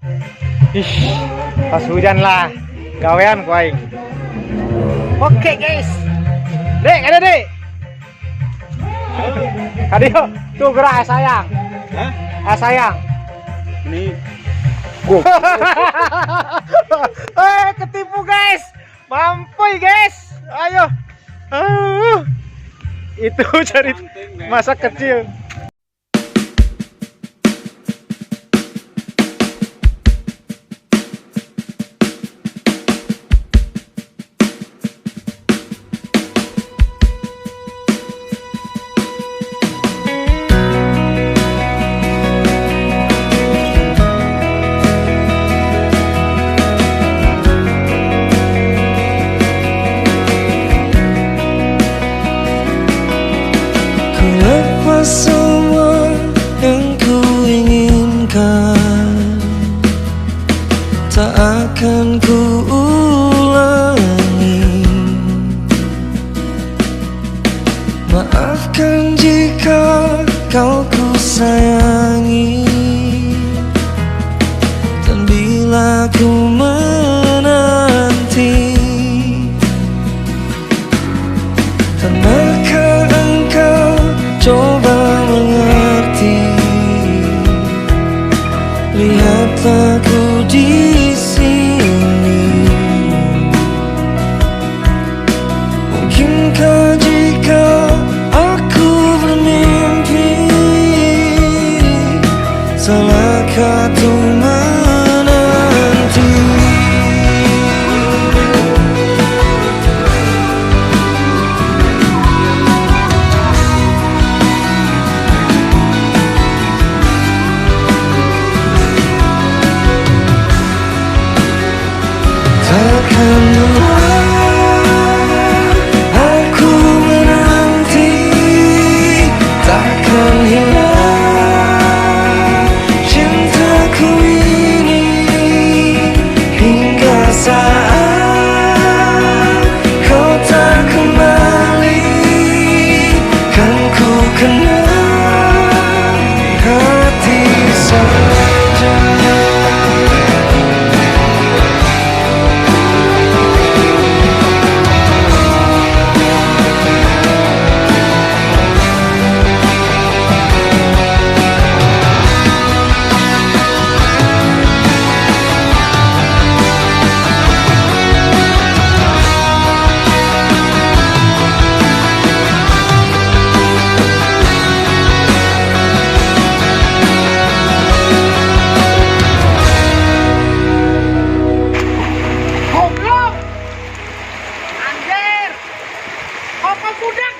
Ih, pas hujan lah. Gawean ku aing. Oke, guys. Dek, ada Dek. Adio, tuh gerak sayang. Hah? Sayang. Ini Ketipu guys. Mampuy guys. Ayo. Itu cari masa kecil. Semua yang ku inginkan tak akan ku ulangi. Maafkan jika kau ku sayangi, dan bila ku menanti, pernahkah engkau coba mengerti? Lihatlah ku di sini. Mungkinkah jika aku bermimpi, salahkah tuh menanti? Takkan aku menanti, takkan hilang cintaku ini hingga saat kau tak kembali. Kan ku kenal di hati saja. Goblok. Anjir. Apa budak